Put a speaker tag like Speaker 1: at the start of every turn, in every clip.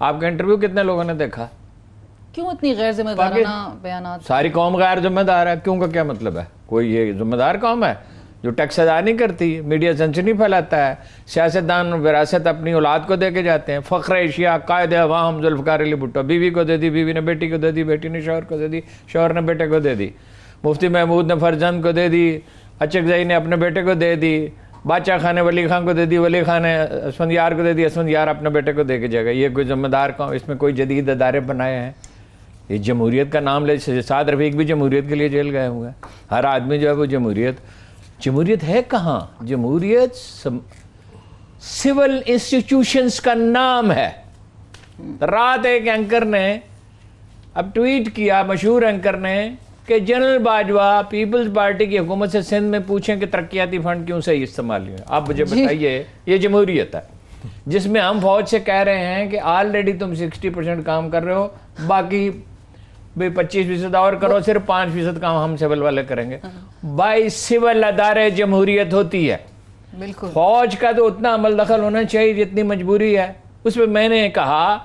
Speaker 1: آپ کا انٹرویو کتنے لوگوں نے دیکھا؟
Speaker 2: کیوں اتنی غیر ذمہ دارانہ بیانات؟
Speaker 1: ساری قوم غیر ذمہ دار ہے. کیوں کا کیا مطلب ہے؟ کوئی یہ ذمہ دار قوم ہے جو ٹیکس ادا نہیں کرتی، میڈیا سنسنی پھیلاتا ہے، سیاستدان وراثت اپنی اولاد کو دے کے جاتے ہیں. فخر ایشیا قائد عوام ذوالفقار علی بھٹو، بیوی کو دے دی، بیوی نے بیٹی کو دے دی، بیٹی نے شوہر کو دے دی، شوہر نے بیٹے کو دے دی. مفتی محمود نے فرزند کو دے دی، اچکزئی نے اپنے بیٹے کو دے دی، بادشاہ خان نے ولی خان کو دے دی، ولی خان نے اسفندیار کو دے دی، اسفندیار اپنے بیٹے کو دے کے جائے گا. یہ کوئی ذمہ دار قوم؟ اس میں کوئی جدید ادارے بنائے ہیں؟ یہ جمہوریت کا نام لے. سعد رفیق بھی جمہوریت کے لیے جیل گئے ہوئے ہیں. ہر آدمی جو ہے وہ جمہوریت ہے کہاں؟ جمہوریت سول انسٹیٹیوشنز کا نام ہے. رات ایک اینکر نے اب ٹویٹ کیا، مشہور اینکر نے، کہ جنرل باجوہ پیپلز پارٹی کی حکومت سے سندھ میں پوچھیں کہ ترقیاتی فنڈ کیوں صحیح استعمال ہوئے. آپ مجھے بتائیے، یہ جمہوریت ہے جس میں ہم فوج سے کہہ رہے ہیں کہ آلریڈی تم 60% کام کر رہے ہو، باقی 25% اور کرو، صرف 5% کام ہم سول والے کریں گے. بائی سول ادارے جمہوریت ہوتی ہے.
Speaker 2: بالکل.
Speaker 1: فوج کا تو اتنا عمل دخل ہونا چاہیے جتنی مجبوری ہے. اس پہ میں نے کہا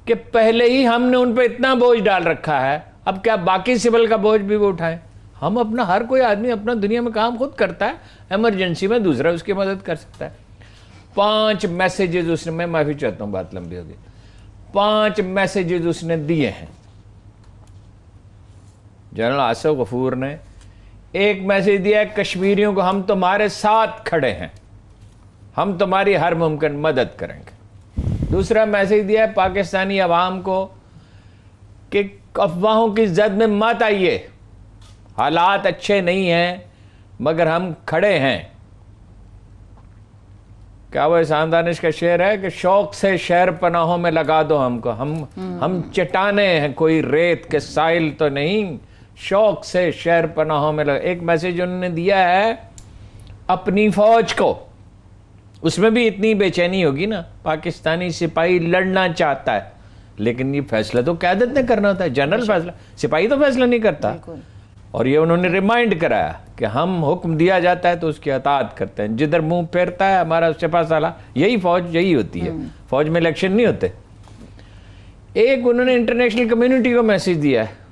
Speaker 1: کہ پہلے ہی ہم نے ان پہ اتنا بوجھ ڈال رکھا ہے، اب کیا باقی سول کا بوجھ بھی وہ اٹھائیں؟ ہم اپنا، ہر کوئی آدمی اپنا دنیا میں کام خود کرتا ہے، ایمرجنسی میں دوسرا اس کی مدد کر سکتا ہے. 5 میسیجز اس نے، میں معافی چاہتا ہوں بات لمبی ہوگی، 5 میسیجز اس نے دیے ہیں. جنرل آصف غفور نے ایک میسیج دیا ہے کشمیریوں کو، ہم تمہارے ساتھ کھڑے ہیں، ہم تمہاری ہر ممکن مدد کریں گے. دوسرا میسیج دیا ہے پاکستانی عوام کو کہ افواہوں کی زد میں مت آئیے، حالات اچھے نہیں ہیں مگر ہم کھڑے ہیں. کیا وہ احسان دانش کا شعر ہے کہ شوق سے شہر پناہوں میں لگا دو ہم کو، ہم چٹانے ہیں کوئی ریت کے سائل تو نہیں، شوق سے شہر پناہوں میں لگا. ایک میسیج انہوں نے دیا ہے اپنی فوج کو، اس میں بھی اتنی بے چینی ہوگی نا. پاکستانی سپاہی لڑنا چاہتا ہے لیکن یہ فیصلہ تو قیادت نے کرنا ہوتا ہے، جنرل فیصلہ، سپاہی تو فیصلہ نہیں کرتا. اور یہ انہوں نے ریمائنڈ کرایا کہ ہم حکم دیا جاتا ہے تو اس کی اطاعت کرتے ہیں، جدھر منہ پھیرتا ہے ہمارا سپاہ سالار. یہی فوج یہی ہوتی ہے، فوج میں الیکشن نہیں ہوتے. ایک انہوں نے انٹرنیشنل کمیونٹی کو میسج دیا ہے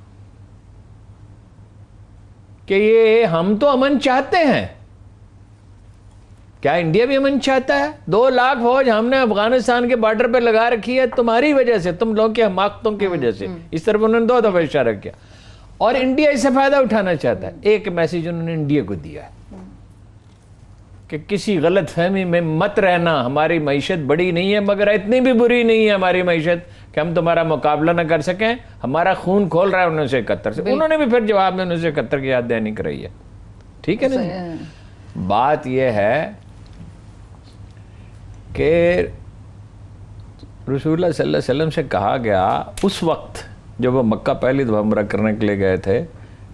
Speaker 1: کہ یہ ہم تو امن چاہتے ہیں، کیا انڈیا بھی امن چاہتا ہے؟ 2 لاکھ فوج ہم نے افغانستان کے بارڈر پہ لگا رکھی ہے تمہاری وجہ سے، تم لوگوں کی حماقتوں کی وجہ سے. اس طرف انہوں نے 2 دفعہ اشارہ کیا، اور انڈیا اس سے فائدہ اٹھانا چاہتا ہے. ایک میسیج انہوں نے انڈیا کو دیا ہے کہ کسی غلط فہمی میں مت رہنا، ہماری معیشت بڑی نہیں ہے مگر اتنی بھی بری نہیں ہے ہماری معیشت کہ ہم تمہارا مقابلہ نہ کر سکیں، ہمارا خون کھول رہا ہے 1971 سے. انہوں نے بھی پھر جواب میں 1971 کی یاد دہانی کرائی ہے. ٹھیک ہے نا؟ بات یہ ہے کہ رسول اللہ صلی اللہ علیہ وسلم سے کہا گیا اس وقت جب وہ مکہ پہلی دفعہ عمرہ کرنے کے لیے گئے تھے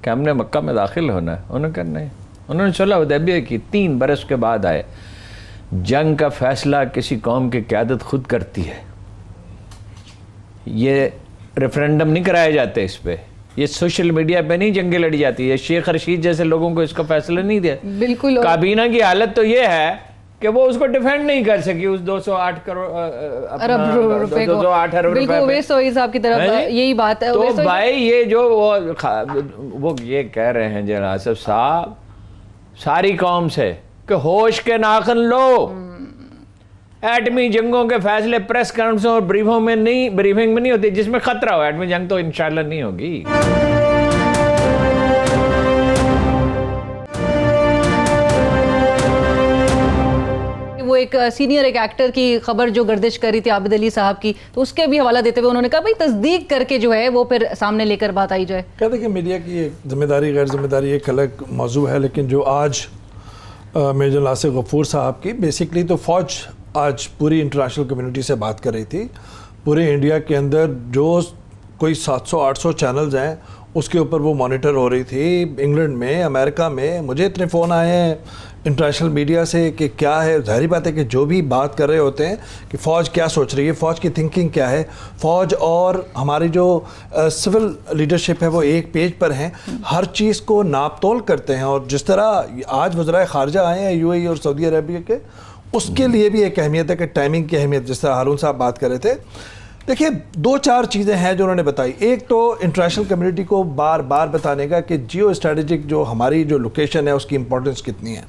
Speaker 1: کہ ہم نے مکہ میں داخل ہونا ہے. انہوں نے کہا نہیں. انہوں نے صلح حدیبیہ کی 3 برس کے بعد آئے. جنگ کا فیصلہ کسی قوم کی قیادت خود کرتی ہے، یہ ریفرینڈم نہیں کرائے جاتے اس پہ، یہ سوشل میڈیا پہ نہیں جنگیں لڑی جاتی ہے. شیخ رشید جیسے لوگوں کو اس کا فیصلہ نہیں دیا.
Speaker 2: بالکل.
Speaker 1: کابینہ کی حالت تو یہ ہے کہ وہ اس کو ڈیفینڈ نہیں کر سکی، اس 208 ارب روپے کو.
Speaker 2: بالکل اویس توحید صاحب کی طرف یہی بات ہے.
Speaker 1: تو بھائی یہ جو وہ یہ کہہ رہے ہیں جنرل آصف صاحب ساری قوم سے کہ ہوش کے ناخن لو، ایٹمی جنگوں کے فیصلے پریس کانفرنسوں اور بریفنگ میں نہیں ہوتے جس میں خطرہ ہو. ایٹمی جنگ تو انشاءاللہ نہیں ہوگی.
Speaker 2: وہ ایک سینئر ایکٹر کی خبر جو گردش کر رہی تھی عابد علی صاحب کی، تو اس کے بھی حوالہ دیتے ہوئے انہوں نے کہا بھائی تصدیق کر کے جو ہے وہ پھر سامنے لے کر بات آئی جائے.
Speaker 3: کہتے ہیں کہ میڈیا کی ذمہ داری غیر ذمہ داری ایک الگ موضوع ہے، لیکن جو آج میجر آصف غفور صاحب کی بیسکلی تو فوج آج پوری انٹرنیشنل کمیونٹی سے بات کر رہی تھی. پورے انڈیا کے اندر جو کوئی 700-800 چینلز ہیں اس کے اوپر وہ مانیٹر ہو رہی تھی. انگلینڈ میں، امریکہ میں مجھے اتنے فون آئے ہیں انٹرنیشنل میڈیا سے کہ کیا ہے، ظاہری بات ہے کہ جو بھی بات کر رہے ہوتے ہیں کہ فوج کیا سوچ رہی ہے، فوج کی تھنکنگ کیا ہے. فوج اور ہماری جو سول لیڈرشپ ہے وہ ایک پیج پر ہیں، ہر چیز کو ناپ تول کرتے ہیں. اور جس طرح آج وزرائے خارجہ آئے ہیں UAE اور سعودی عربیہ کے، اس کے لیے بھی ایک اہمیت ہے کہ ٹائمنگ کی اہمیت، جس طرح ہارون صاحب بات کر رہے تھے. دیکھیے 2-4 چیزیں ہیں جو انہوں نے بتائی. ایک تو انٹرنیشنل کمیونٹی کو بار بار بتانے کا کہ جیو اسٹریٹجک جو ہماری جو لوکیشن ہے اس کی امپورٹنس کتنی ہے.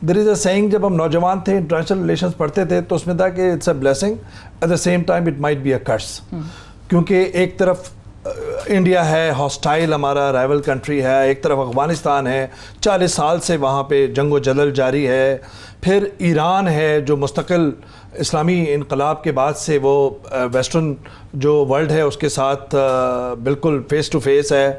Speaker 3: دیر از اے سینگ, جب ہم نوجوان تھے انٹرنیشنل ریلیشنز پڑھتے تھے تو اس میں تھا کہ it's a blessing, at the same time it might be a curse. کیونکہ ایک طرف انڈیا ہے ہاسٹائل, ہمارا رائیول کنٹری ہے, ایک طرف افغانستان ہے 40 سال سے وہاں پہ جنگ و جدل جاری ہے, پھر ایران ہے جو مستقل اسلامی انقلاب کے بعد سے وہ ویسٹرن جو ورلڈ ہے اس کے ساتھ بالکل فیس ٹو فیس ہے.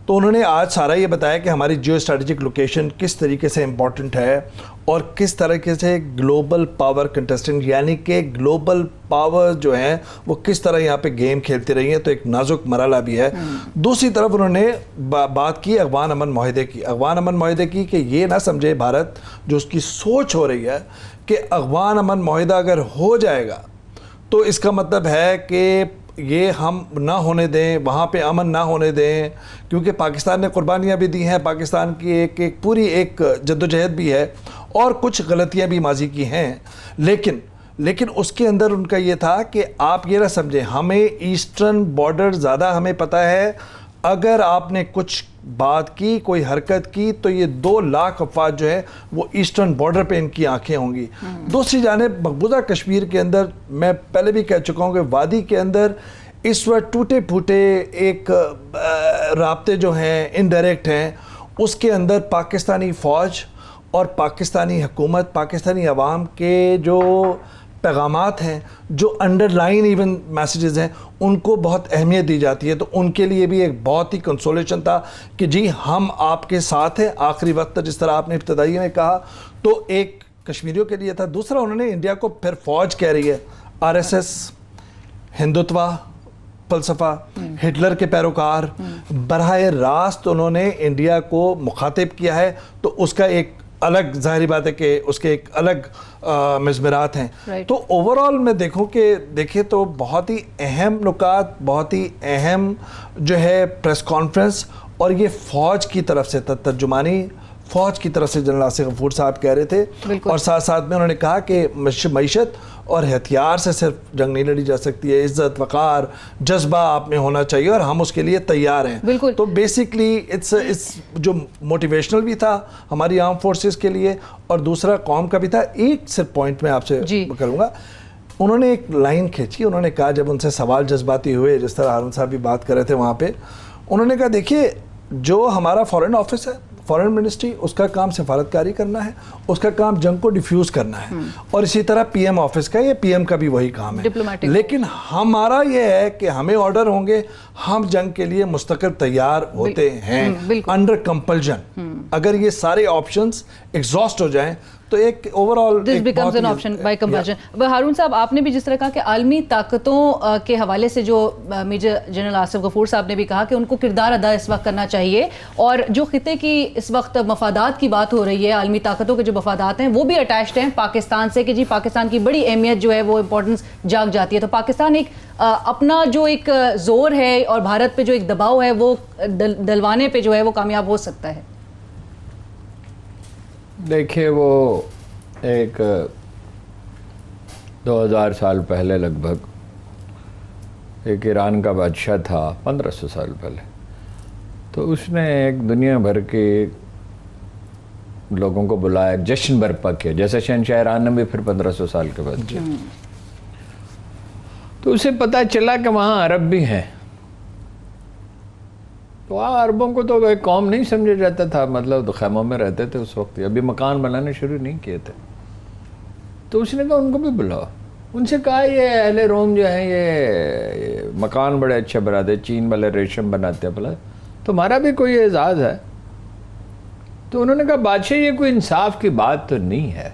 Speaker 3: تو انہوں نے آج سارا یہ بتایا کہ ہماری جیو اسٹریٹجک لوکیشن کس طریقے سے امپورٹنٹ ہے اور کس طریقے سے گلوبل پاور کنٹیسٹنٹ, یعنی کہ گلوبل پاور جو ہیں وہ کس طرح یہاں پہ گیم کھیلتی رہی ہیں, تو ایک نازک مرحلہ بھی ہے. دوسری طرف انہوں نے بات کی افغان امن معاہدے کی. افغان امن معاہدے کی کہ یہ نہ سمجھے بھارت, جو اس کی سوچ ہو رہی ہے کہ افغان امن معاہدہ اگر ہو جائے گا تو اس کا مطلب ہے کہ یہ ہم نہ ہونے دیں, وہاں پہ امن نہ ہونے دیں, کیونکہ پاکستان نے قربانیاں بھی دی ہیں, پاکستان کی ایک پوری ایک جدوجہد بھی ہے اور کچھ غلطیاں بھی ماضی کی ہیں, لیکن اس کے اندر ان کا یہ تھا کہ آپ یہ نہ سمجھیں ہمیں ایسٹرن بارڈر زیادہ ہمیں پتہ ہے, اگر آپ نے کچھ بات کی, کوئی حرکت کی تو یہ 2 لاکھ افراد جو ہے وہ ایسٹرن بارڈر پہ ان کی آنکھیں ہوں گی. دوسری جانب مقبوضہ کشمیر کے اندر میں پہلے بھی کہہ چکا ہوں کہ وادی کے اندر اس وقت ٹوٹے پھوٹے ایک رابطے جو ہیں انڈائریکٹ ہیں, اس کے اندر پاکستانی فوج اور پاکستانی حکومت, پاکستانی عوام کے جو پیغامات ہیں, جو انڈر لائن ایون میسیجز ہیں, ان کو بہت اہمیت دی جاتی ہے. تو ان کے لیے بھی ایک بہت ہی کنسولیشن تھا کہ جی ہم آپ کے ساتھ ہیں آخری وقت, جس طرح آپ نے ابتدائی میں کہا, تو ایک کشمیریوں کے لیے تھا. دوسرا انہوں نے انڈیا کو پھر فوج کہہ رہی ہے, RSS, ہندوتوا فلسفہ, ہٹلر کے پیروکار, براہ راست انہوں نے انڈیا کو مخاطب کیا ہے. تو اس کا ایک الگ ظاہری بات ہے کہ اس کے ایک الگ مضمرات ہیں. تو اوورآل میں دیکھیں تو بہت ہی اہم نکات, بہت ہی اہم جو ہے پریس کانفرنس, اور یہ فوج کی طرف سے ترجمانی فوج کی طرف سے جنرل آصف غفور صاحب کہہ رہے تھے. اور ساتھ ساتھ میں انہوں نے کہا کہ معیشت اور ہتھیار سے صرف جنگ نہیں لڑی جا سکتی ہے, عزت, وقار, جذبہ آپ میں ہونا چاہیے اور ہم اس کے لیے تیار ہیں. تو بیسکلی اٹس جو موٹیویشنل بھی تھا ہماری آرم فورسز کے لیے اور دوسرا قوم کا بھی تھا. ایک صرف پوائنٹ میں آپ سے کروں گا, انہوں نے ایک لائن کھینچی, انہوں نے کہا جب ان سے سوال جذباتی ہوئے, جس طرح ہارون صاحب بھی بات کر رہے تھے وہاں پہ, انہوں نے کہا دیکھیے جو ہمارا فارن آفس ہے, فارن منسٹری, اس کا کام سفارتکاری کرنا ہے, اس کا کام جنگ کو ڈیفیوز کرنا ہے, اور اسی طرح PM آفس کا, یہ PM کا بھی وہی کام ہے. لیکن ہمارا یہ ہے کہ ہمیں آرڈر ہوں گے, ہم جنگ کے لیے مستقل تیار ہوتے ہیں انڈر کمپلجن. اگر یہ سارے آپشنز ایگزاسٹ ہو جائیں تو ایک overall
Speaker 2: this becomes an option by compulsion. Haroon sahab, آپ نے بھی جس طرح کہا کہ عالمی طاقتوں کے حوالے سے جو میجر جنرل آصف غفور صاحب نے بھی کہا کہ ان کو کردار ادا اس وقت کرنا چاہیے, اور جو خطے کی اس وقت مفادات کی بات ہو رہی ہے, عالمی طاقتوں کے جو مفادات ہیں وہ بھی اٹیچڈ ہیں پاکستان سے, کہ جی پاکستان کی بڑی اہمیت جو ہے وہ امپورٹنس جاگ جاتی ہے. تو پاکستان ایک اپنا جو ایک زور ہے اور بھارت پہ جو ایک دباؤ ہے وہ دلوانے پہ جو ہے وہ کامیاب ہو سکتا ہے.
Speaker 1: دیکھیے وہ ایک 2000 سال پہلے لگ بھگ ایک ایران کا بادشاہ تھا, 1500 سال پہلے, تو اس نے ایک دنیا بھر کے لوگوں کو بلایا, جشن برپا کیا, جیسے شہنشاہ ایران نے بھی پھر 1500 سال کے بعد کیا. تو اسے پتہ چلا کہ وہاں عرب بھی ہیں. تو عربوں کو تو ایک قوم نہیں سمجھا جاتا تھا, مطلب تو خیموں میں رہتے تھے اس وقت, ابھی مکان بنانے شروع نہیں کیے تھے. تو اس نے کہا ان کو بھی بلاؤ. ان سے کہا یہ اہل روم جو ہیں یہ مکان بڑے اچھے بناتے, چین والے ریشم بناتے ہیں, بلا تمہارا بھی کوئی اعزاز ہے. تو انہوں نے کہا بادشاہ یہ کوئی انصاف کی بات تو نہیں ہے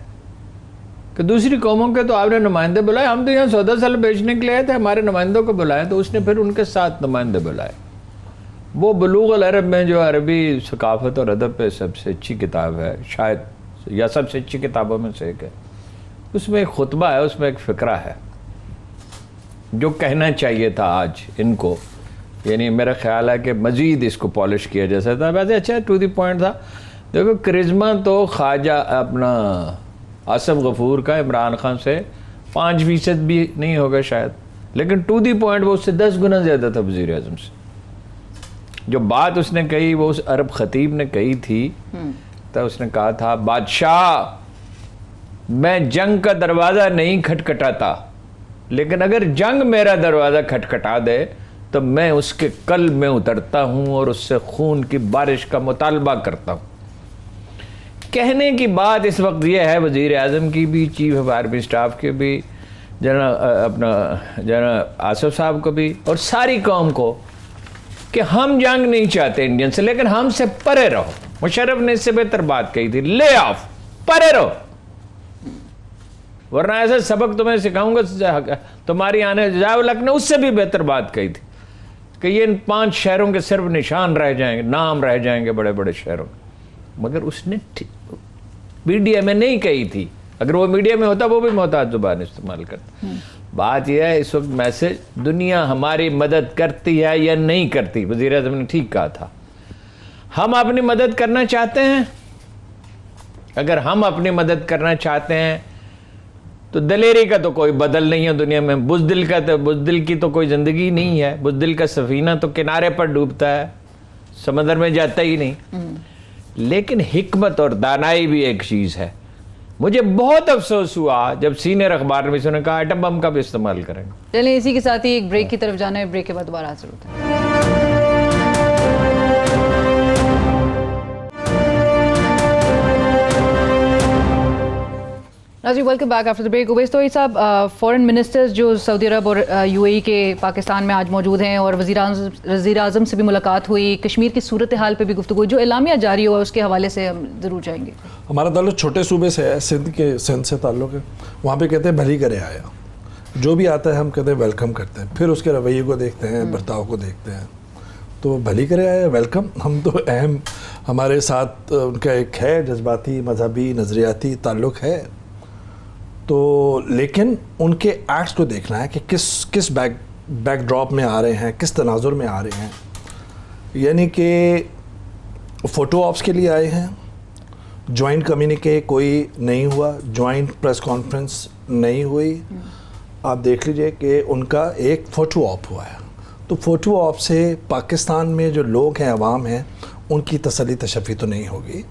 Speaker 1: کہ دوسری قوموں کے تو آپ نے نمائندے بلائے, ہم تو یہاں سودا سال بیچنے کے لیے آئے تھے, ہمارے نمائندوں کو بلائے. تو اس نے پھر ان کے ساتھ نمائندے بلائے. وہ بلوغ العرب میں جو عربی ثقافت اور ادب پہ سب سے اچھی کتاب ہے, شاید یا سب سے اچھی کتابوں میں سے ایک ہے, اس میں ایک خطبہ ہے, اس میں ایک فقرہ ہے جو کہنا چاہیے تھا آج ان کو, یعنی میرا خیال ہے کہ مزید اس کو پالش کیا جیسا تھا. ویسے اچھا ٹو دی پوائنٹ تھا. دیکھو کرزما تو خواجہ اپنا آصف غفور کا عمران خان سے 5% بھی نہیں ہوگا شاید, لیکن ٹو دی پوائنٹ وہ اس سے 10 گنا زیادہ تھا وزیر اعظم سے. جو بات اس نے کہی وہ اس عرب خطیب نے کہی تھی, تو اس نے کہا تھا بادشاہ میں جنگ کا دروازہ نہیں کھٹکھٹاتا, لیکن اگر جنگ میرا دروازہ کھٹکھٹا دے تو میں اس کے قلب میں اترتا ہوں اور اس سے خون کی بارش کا مطالبہ کرتا ہوں. کہنے کی بات اس وقت یہ ہے وزیر اعظم کی بھی, چیف آف آرمی اسٹاف کے بھی, جنرل آصف صاحب کو بھی, اور ساری قوم کو, کہ ہم جنگ نہیں چاہتے انڈین سے, لیکن ہم سے پرے رہو. مشرف نے اس سے بہتر بات کہی تھی, لے آف, پرے رہو, ورنہ ایسا سبق تمہیں سکھاؤں گا تمہاری آنے جاؤ. لکھ نے اس سے بھی بہتر بات کہی تھی کہ یہ ان 5 شہروں کے صرف نشان رہ جائیں گے, نام رہ جائیں گے بڑے بڑے شہروں میں. مگر اس نے میڈیا میں نہیں کہی تھی. اگر وہ میڈیا میں ہوتا وہ بھی محتاط زبان استعمال کرتا. بات یہ ہے اس وقت میسج, دنیا ہماری مدد کرتی ہے یا نہیں کرتی. وزیر اعظم نے ٹھیک کہا تھا, ہم اپنی مدد کرنا چاہتے ہیں. اگر ہم اپنی مدد کرنا چاہتے ہیں تو دلیری کا تو کوئی بدل نہیں ہے دنیا میں. بزدل کی تو کوئی زندگی نہیں ہے. بزدل کا سفینہ تو کنارے پر ڈوبتا ہے, سمندر میں جاتا ہی نہیں. لیکن حکمت اور دانائی بھی ایک چیز ہے. مجھے بہت افسوس ہوا جب سینئر اخبار میں نے کہا ایٹم بم کا بھی استعمال کریں گے.
Speaker 2: چلیں اسی کے ساتھ ہی ایک بریک کی طرف جانا ہے, بریک کے بعد دوبارہ حاضر ہوتے ہیں. ناظرین welcome back after break. Owais Tauheed sahab, فورن منسٹرز جو سعودی عرب اور یو اے ای کے پاکستان میں آج موجود ہیں, اور وزیر اعظم سے بھی ملاقات ہوئی, کشمیر کی صورتحال پہ بھی گفتگو ہوئی. جو اعلامیہ جاری ہوا اس کے حوالے سے ہم ضرور جائیں گے.
Speaker 3: ہمارا تعلق چھوٹے صوبے سے ہے, سندھ سے تعلق ہے. وہاں پہ کہتے ہیں بھلی کرے آیا, جو بھی آتا ہے ہم کہتے ہیں ویلکم کرتے ہیں. پھر اس کے رویے کو دیکھتے ہیں, برتاؤ کو دیکھتے ہیں. تو بھلی کرے آیا, ویلکم. ہم تو اہم, ہمارے ساتھ ان کا ایک ہے جذباتی, مذہبی, نظریاتی تعلق ہے. تو لیکن ان کے ایکٹس کو دیکھنا ہے کہ کس بیک ڈراپ میں آ رہے ہیں, کس تناظر میں آ رہے ہیں. یعنی کہ فوٹو آپس کے لیے آئے ہیں, جوائنٹ کمیونیکے کوئی نہیں ہوا, جوائنٹ پریس کانفرنس نہیں ہوئی. آپ دیکھ لیجئے کہ ان کا ایک فوٹو آپ ہوا ہے. تو فوٹو آپ سے پاکستان میں جو لوگ ہیں, عوام ہیں, ان کی تسلی تشفی تو نہیں ہوگی.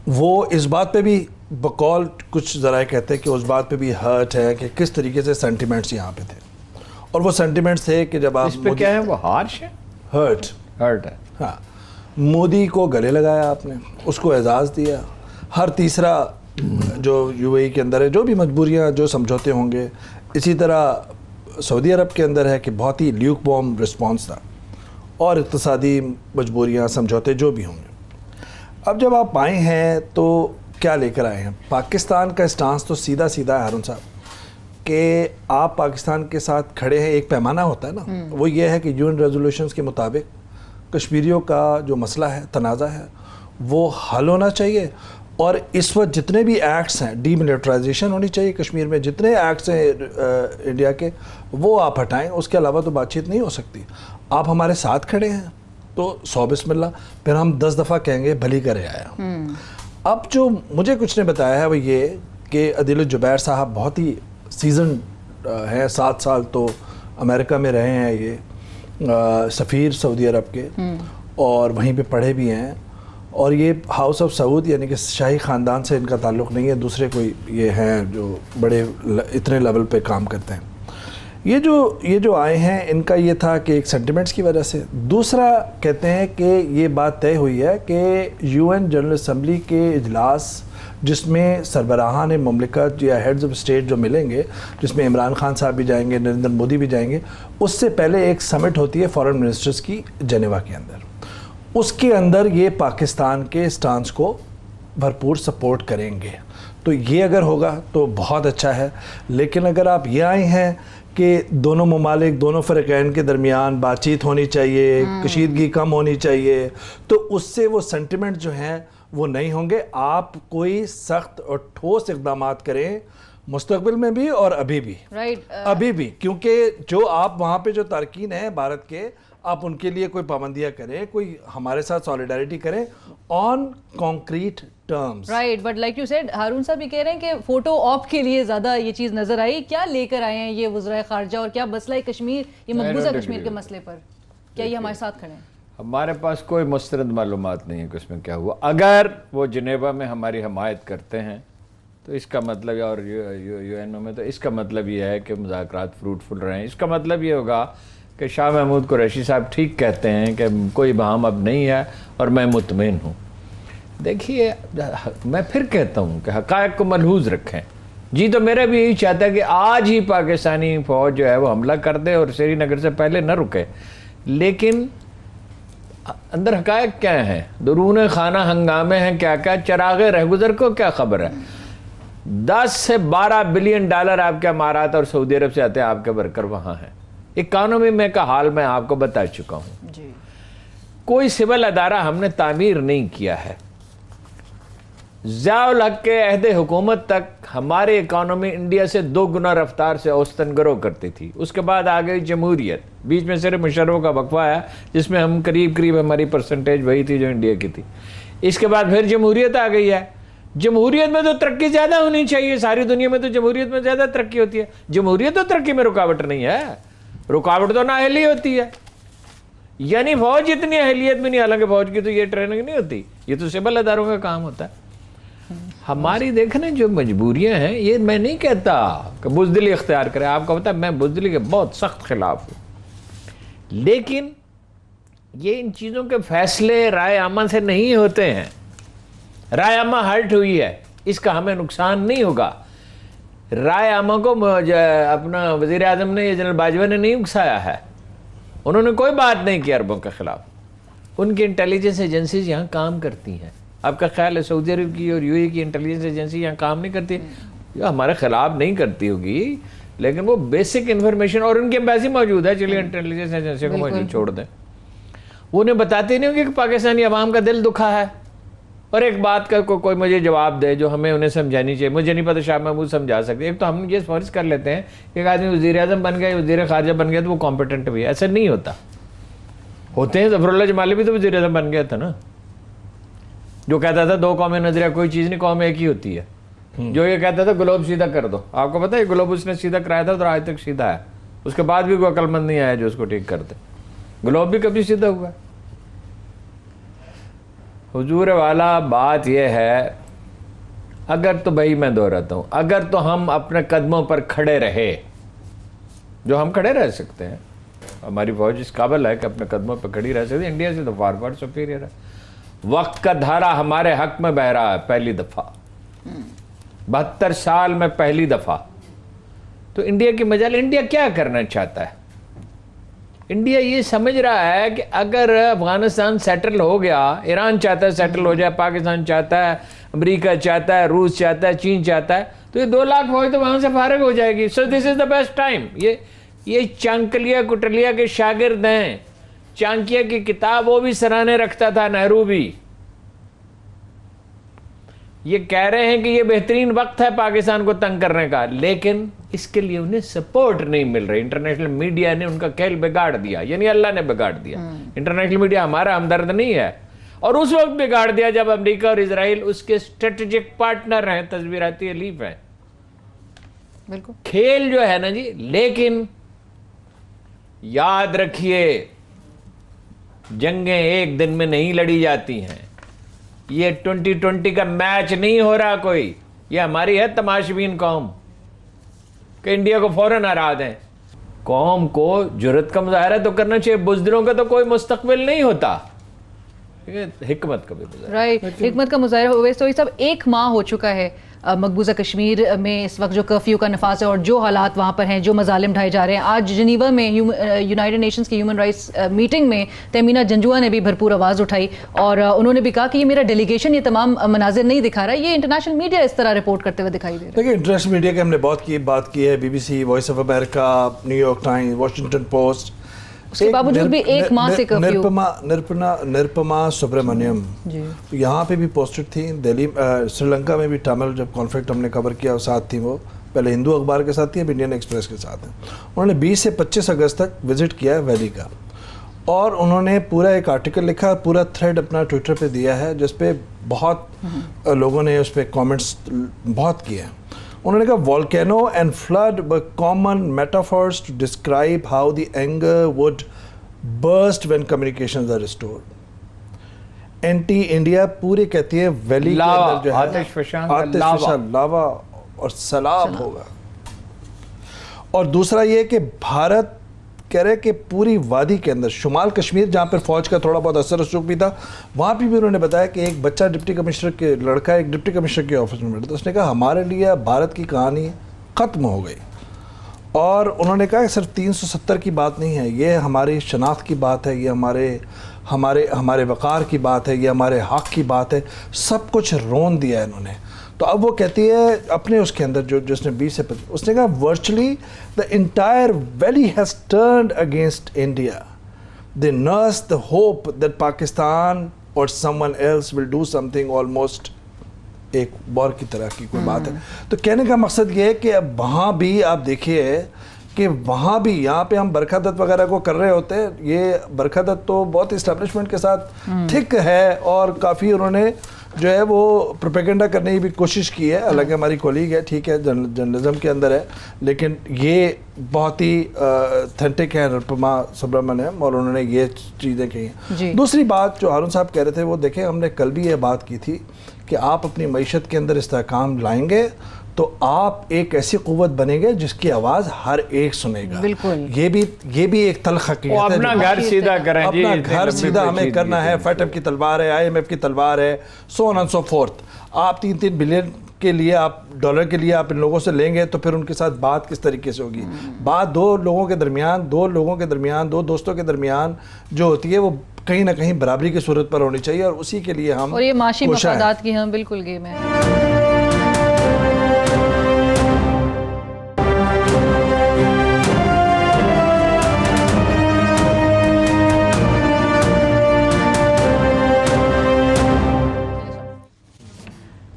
Speaker 3: وہ اس بات پہ بھی بقول کچھ ذرائع کہتے ہیں کہ اس بات پہ بھی ہرٹ ہے کہ کس طریقے سے سینٹیمنٹس یہاں پہ تھے. اور وہ سینٹیمنٹس تھے کہ جب آپ
Speaker 1: اس پہ کیا ہے, وہ ہارش ہے, ہرٹ ہے.
Speaker 3: ہاں, مودی کو گلے لگایا آپ نے, اس کو اعزاز دیا. ہر تیسرا جو یو اے ای کے اندر ہے, جو بھی مجبوریاں, جو سمجھوتے ہوں گے, اسی طرح سعودی عرب کے اندر ہے کہ بہت ہی لیوک بوم رسپانس تھا, اور اقتصادی مجبوریاں, سمجھوتے جو بھی ہوں گے. اب جب آپ آئے ہیں تو کیا لے کر آئے ہیں؟ پاکستان کا اسٹانس تو سیدھا سیدھا ہے ہارون صاحب, کہ آپ پاکستان کے ساتھ کھڑے ہیں. ایک پیمانہ ہوتا ہے نا, وہ یہ ہے کہ یون ریزولوشنز کے مطابق کشمیریوں کا جو مسئلہ ہے, تنازع ہے, وہ حل ہونا چاہیے. اور اس وقت جتنے بھی ایکٹس ہیں, ڈی ملٹرائزیشن ہونی چاہیے کشمیر میں, جتنے ایکٹس ہیں انڈیا کے, وہ آپ ہٹائیں. اس کے علاوہ تو بات چیت نہیں ہو سکتی. آپ ہمارے ساتھ کھڑے ہیں تو 100 بسم اللہ, پھر ہم 10 دفعہ کہیں گے بھلی کرے آیا. اب جو مجھے کچھ نے بتایا ہے وہ یہ کہ عدیل الجبیر صاحب بہت ہی سیزن ہیں, 7 سال تو امریکہ میں رہے ہیں, یہ سفیر سعودی عرب کے, اور وہیں پہ پڑھے بھی ہیں. اور یہ ہاؤس آف سعود یعنی کہ شاہی خاندان سے ان کا تعلق نہیں ہے, دوسرے کوئی یہ ہیں جو بڑے اتنے لیول پہ کام کرتے ہیں. یہ جو آئے ہیں, ان کا یہ تھا کہ ایک سینٹیمنٹس کی وجہ سے. دوسرا کہتے ہیں کہ یہ بات طے ہوئی ہے کہ یو این جنرل اسمبلی کے اجلاس, جس میں سربراہان مملکت یا ہیڈز آف اسٹیٹ جو ملیں گے, جس میں عمران خان صاحب بھی جائیں گے, نریندر مودی بھی جائیں گے, اس سے پہلے ایک سمٹ ہوتی ہے فارن منسٹرز کی جنیوا کے اندر. اس کے اندر یہ پاکستان کے سٹانس کو بھرپور سپورٹ کریں گے. تو یہ اگر ہوگا تو بہت اچھا ہے. لیکن اگر آپ یہ آئے ہیں کہ دونوں ممالک, دونوں فریقین کے درمیان بات چیت ہونی چاہیے, کشیدگی کم ہونی چاہیے, تو اس سے وہ سینٹیمنٹ جو ہیں وہ نہیں ہوں گے. آپ کوئی سخت اور ٹھوس اقدامات کریں, مستقبل میں بھی اور ابھی بھی
Speaker 2: رائٹ
Speaker 3: ابھی بھی، کیونکہ جو آپ وہاں پہ جو تارکین ہیں بھارت کے، آپ ان کے لیے کوئی پابندیاں کریں، کوئی ہمارے ساتھ سالیڈیرٹی کریں on concrete terms.
Speaker 2: Right, but like you said Haroon صاحب یہ کہہ رہے ہیں کہ فوٹو آپ کے لیے زیادہ یہ چیز نظر آئی. کیا لے کر آئے ہیں یہ وزرائے خارجہ، اور کیا مسئلہ کشمیر، یہ مقبوضہ کشمیر کے مسئلے پر کیا یہ ہمارے ساتھ کھڑے ہیں؟
Speaker 1: ہمارے پاس کوئی مستند معلومات نہیں ہے کہ اس میں کیا ہوا. اگر وہ جنیوا میں ہماری حمایت کرتے ہیں تو اس کا مطلب، اور یو این او میں، تو اس کا مطلب یہ ہے کہ مذاکرات فروٹفل رہے ہیں. اس کا مطلب یہ ہوگا کہ شاہ محمود قریشی صاحب ٹھیک کہتے ہیں کہ کوئی بہام اب نہیں ہے اور میں مطمئن ہوں. دیکھیے میں پھر کہتا ہوں کہ حقائق کو ملحوظ رکھیں. جی تو میرا بھی یہی چاہتا ہے کہ آج ہی پاکستانی فوج جو ہے وہ حملہ کر دے اور سری نگر سے پہلے نہ رکے. لیکن اندر حقائق کیا ہیں؟ درون خانہ ہنگامے ہیں کیا کیا، چراغ رہگزر کو کیا خبر ہے. 10 سے 12 بلین ڈالر آپ کے امارات اور سعودی عرب سے آتے ہیں، آپ کے ورکر وہاں ہیں. اکانومی میں کا حال میں آپ کو بتا چکا ہوں.
Speaker 2: جی
Speaker 1: کوئی سول ادارہ ہم نے تعمیر نہیں کیا ہے. ضیاء الحق کے عہد حکومت تک ہماری اکانومی انڈیا سے 2 گنا رفتار سے اوسطاً گرو کرتی تھی. اس کے بعد آ گئی جمہوریت، بیچ میں صرف مشرف کا وقفہ آیا جس میں ہم قریب ہماری پرسنٹیج وہی تھی جو انڈیا کی تھی. اس کے بعد پھر جمہوریت آ گئی ہے. جمہوریت میں تو ترقی زیادہ ہونی چاہیے، ساری دنیا میں تو جمہوریت میں زیادہ ترقی ہوتی ہے. جمہوریت تو ترقی میں رکاوٹ نہیں ہے، رکاوٹ تو نااہلی ہوتی ہے. یعنی فوج اتنی اہلیت میں نہیں، حالانکہ فوج کی تو یہ ٹریننگ نہیں ہوتی، یہ تو سول اداروں کا کام ہوتا ہے. ہماری دیکھنا جو مجبوریاں ہیں، یہ میں نہیں کہتا کہ بزدلی اختیار کریں. آپ کو پتا ہے میں بزدلی کے بہت سخت خلاف ہوں، لیکن یہ ان چیزوں کے فیصلے رائے عامہ سے نہیں ہوتے ہیں. رائے عامہ ہرٹ ہوئی ہے، اس کا ہمیں نقصان نہیں ہوگا. رائے عامہ کو اپنا وزیر اعظم نے یا جنرل باجوہ نے نہیں اکسایا ہے، انہوں نے کوئی بات نہیں کی عربوں کے خلاف. ان کی انٹیلیجنس ایجنسیز یہاں کام کرتی ہیں. آپ کا خیال ہے سعودی عرب کی اور یو اے کی انٹیلیجنس ایجنسی یہاں کام نہیں کرتی؟ ہمارے خلاف نہیں کرتی ہوگی، لیکن وہ بیسک انفارمیشن، اور ان کی ایمبیسی موجود ہے، چلیے انٹیلیجنس ایجنسی کو موجود چھوڑ دیں، وہ انہیں بتاتے نہیں ہوں گے کہ پاکستانی عوام کا دل دکھا ہے. اور ایک بات کا کوئی مجھے جواب دے جو ہمیں انہیں سمجھانی چاہیے. مجھے نہیں پتہ شاہ محمود سمجھا سکتے. ایک تو ہم یہ فرض کر لیتے ہیں کہ ایک آدمی وزیر اعظم بن گیا، وزیر خارجہ بن گیا تو وہ کمپیٹنٹ بھی ہے. ایسا نہیں ہوتا. ہوتے ہیں. ظفر اللہ جمالی بھی تو وزیر اعظم بن گیا تھا نا، جو کہتا تھا 2 قومیں نظریہ کوئی چیز نہیں، قوم ایک ہی ہوتی ہے. جو یہ کہتا تھا گلوب سیدھا کر دو، آپ کو پتہ ہے گلوب اس نے سیدھا کرایا تھا تو آج تک سیدھا ہے. اس کے بعد بھی کوئی عقل مند نہیں آیا جو اس کو ٹھیک کرتے. گلوب بھی کبھی سیدھا ہوا. حضور والا بات یہ ہے، اگر تو بھائی میں دہراتا ہوں، اگر تو ہم اپنے قدموں پر کھڑے رہے، جو ہم کھڑے رہ سکتے ہیں، ہماری فوج اس قابل ہے کہ اپنے قدموں پر کھڑی رہ سکتی ہے. انڈیا سے تو فار فار سپیریئر ہے. وقت کا دھارا ہمارے حق میں بہ رہا ہے پہلی دفعہ، 72 سال میں پہلی دفعہ. تو انڈیا کی مجال، انڈیا کیا کرنا چاہتا ہے؟ انڈیا یہ سمجھ رہا ہے کہ اگر افغانستان سیٹل ہو گیا، ایران چاہتا ہے سیٹل ہو جائے، پاکستان چاہتا ہے، امریکہ چاہتا ہے، روس چاہتا ہے، چین چاہتا ہے، تو یہ 2 لاکھ فوج تو وہاں سے فارغ ہو جائے گی. سو دس از دا بیسٹ ٹائم. یہ چانکلیا کٹلیا کے شاگرد ہیں. چانکیا کی کتاب وہ بھی سرانے رکھتا تھا، نہرو بھی. یہ کہہ رہے ہیں کہ یہ بہترین وقت ہے پاکستان کو تنگ کرنے کا، لیکن اس کے لیے انہیں سپورٹ نہیں مل رہی. انٹرنیشنل میڈیا نے ان کا کھیل بگاڑ دیا، یعنی اللہ نے بگاڑ دیا. انٹرنیشنل میڈیا ہمارا ہمدرد نہیں ہے، اور اس وقت بگاڑ دیا جب امریکہ اور اسرائیل اس کے اسٹریٹجک پارٹنر ہیں، تصویراتی حلیف ہیں.
Speaker 2: بالکل
Speaker 1: کھیل جو ہے نا جی. لیکن یاد رکھیے، جنگیں ایک دن میں نہیں لڑی جاتی ہیں. یہ 2020 کا میچ نہیں ہو رہا کوئی. یہ ہماری ہے تماشبین قوم کہ انڈیا کو فوراً ہرا دیں. قوم کو جرأت کا مظاہرہ تو کرنا چاہیے. بزدلوں کا تو کوئی مستقبل نہیں ہوتا. حکمت کا بھی مظاہرہ.
Speaker 2: رائٹ، حکمت کا مظاہرہ ہوئے. تو یہ سب 1 ماہ ہو چکا ہے مقبوضہ کشمیر میں اس وقت جو کرفیو کا نفاذ ہے اور جو حالات وہاں پر ہیں، جو مظالم ڈھائے جا رہے ہیں. آج جنیوا میں یونائٹڈ نیشنز کی ہیومن رائٹس میٹنگ میں تہمینہ جنجوعہ نے بھی بھرپور آواز اٹھائی، اور انہوں نے بھی کہا کہ یہ میرا ڈیلیگیشن یہ تمام مناظر نہیں دکھا رہا، یہ انٹرنیشنل میڈیا اس طرح رپورٹ کرتے ہوئے دکھائی دے رہا ہے.
Speaker 3: دیکھیں انٹرنیشنل میڈیا کی ہم نے بات کی ہے، BBC، voice of America, New York Times, Washington Post.
Speaker 2: اس کے باوجود بھی 1 ماہ سے کرفیو.
Speaker 3: نرپما سبرامنیم یہاں پہ بھی پوسٹڈ تھی. دہلی، سری لنکا میں بھی ٹامل جب کانفلکٹ ہم نے کور کیا ساتھ تھی وہ پہلے ہندو اخبار کے ساتھ تھی، اب انڈین ایکسپریس کے ساتھ ہیں. انہوں نے 20 سے 25 اگست تک وزٹ کیا ہے ویلی کا، اور انہوں نے پورا ایک آرٹیکل لکھا، پورا تھریڈ اپنا ٹویٹر پہ دیا ہے جس پہ بہت لوگوں نے اس پہ کامنٹس بہت کیے ہیں. انہوں نے کہا volcano and flood were common metaphors to describe how the anger would burst when communications are restored. Anti India پوری کہتی ہے ویلی کے اندر جو ہے
Speaker 1: آتش فشاں
Speaker 3: لاوا اور سیلاب ہوگا. اور دوسرا یہ کہ بھارت کہہ رہے کہ پوری وادی کے اندر شمال کشمیر جہاں پر فوج کا تھوڑا بہت اثر رسوخ بھی تھا، وہاں پہ بھی انہوں نے بتایا کہ ایک بچہ ڈپٹی کمشنر کے لڑکا ایک ڈپٹی کمشنر کے آفس میں بیٹھا تھا، اس نے کہا ہمارے لیے بھارت کی کہانی ختم ہو گئی. اور انہوں نے کہا کہ صرف 370 کی بات نہیں ہے، یہ ہماری شناخت کی بات ہے، یہ ہمارے وقار کی بات ہے، یہ ہمارے حق کی بات ہے، سب کچھ رون دیا ہے انہوں نے. تو اب وہ کہتی ہے اپنے اس کے اندر جس نے 20 سے 25 اس نے کہا virtually the entire valley has turned against India. They nurse the hope that Pakistan اور someone else will do something almost ایک بور کی طرح کی کوئی بات ہے. تو کہنے کا مقصد یہ ہے کہ اب وہاں بھی آپ دیکھیے کہ وہاں بھی یہاں پہ ہم برکھا دت وغیرہ کو کر رہے ہوتے ہیں، یہ برکھا دت تو بہت اسٹیبلشمنٹ کے ساتھ تھک ہے اور کافی انہوں نے جو ہے وہ پروپیگنڈا کرنے کی بھی کوشش کی ہے. حالانکہ ہماری کولیگ ہے، ٹھیک ہے، جرنلزم کے اندر ہے، لیکن یہ بہت ہی اتھینٹک ہے نرپما سبرامنیم، اور انہوں نے یہ چیزیں کہی ہیں. دوسری بات جو ہارون صاحب کہہ رہے تھے وہ دیکھیں، ہم نے کل بھی یہ بات کی تھی کہ آپ اپنی معیشت کے اندر استحکام لائیں گے تو آپ ایک ایسی قوت بنیں گے جس کی آواز ہر ایک سنے گا.
Speaker 2: بالکل
Speaker 3: یہ بھی ایک تلخ حقیقت ہے.
Speaker 1: اپنا گھر سیدھا کریں،
Speaker 3: اپنا گھر سیدھا ہمیں کرنا ہے. فیٹم کی تلوار ہے، IMF کی تلوار ہے، سو آن اینڈ سو فورتھ. آپ 3 بلین کے لیے آپ ڈالر کے لیے آپ ان لوگوں سے لیں گے تو پھر ان کے ساتھ بات کس طریقے سے ہوگی؟ بات دو لوگوں کے درمیان، دو دوستوں کے درمیان جو ہوتی ہے وہ کہیں نہ کہیں برابری کی صورت پر ہونی چاہیے، اور اسی کے لیے ہم
Speaker 2: اور یہ معاشی مفادات کی ہم بالکل گیم ہے.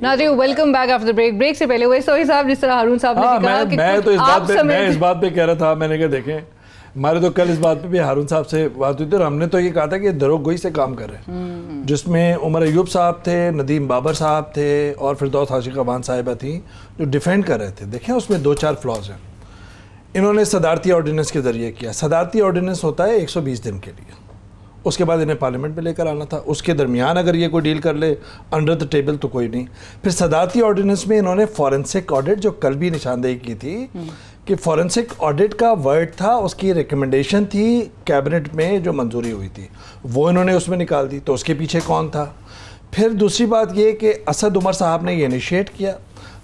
Speaker 2: ناظرین welcome back after break. Break سے پہلے ویسے وہی صاحب جس طرح ہارون صاحب نے کہا کہ
Speaker 3: میں اس بات پہ کہہ رہا تھا، میں نے کہا دیکھیں ہمارے تو کل اس بات پہ بھی ہارون صاحب سے بات ہوئی تھی، اور ہم نے تو یہ کہا تھا کہ دروغ گوئی سے کام کر رہے ہیں، جس میں عمر ایوب صاحب تھے، ندیم بابر صاحب تھے، اور فردوس حاجی قبان صاحبہ تھیں جو ڈیفینڈ کر رہے تھے. دیکھیں اس میں 2-4 فلاز ہیں. انہوں نے صدارتی آرڈیننس کے ذریعے کیا. صدارتی آرڈیننس ہوتا ہے 120 دن کے لیے، اس کے بعد انہیں پارلیمنٹ میں لے کر آنا تھا. اس کے درمیان اگر یہ کوئی ڈیل کر لے انڈر دا ٹیبل تو کوئی نہیں. پھر صدارتی آرڈیننس میں انہوں نے فورنسک آڈٹ، جو کل بھی نشاندہی کی تھی کہ فورنسک آڈٹ کا ورڈ تھا، اس کی ریکمنڈیشن تھی کیبنٹ میں جو منظوری ہوئی تھی، وہ انہوں نے اس میں نکال دی. تو اس کے پیچھے کون تھا؟ پھر دوسری بات یہ کہ اسد عمر صاحب نے یہ انیشیٹ کیا،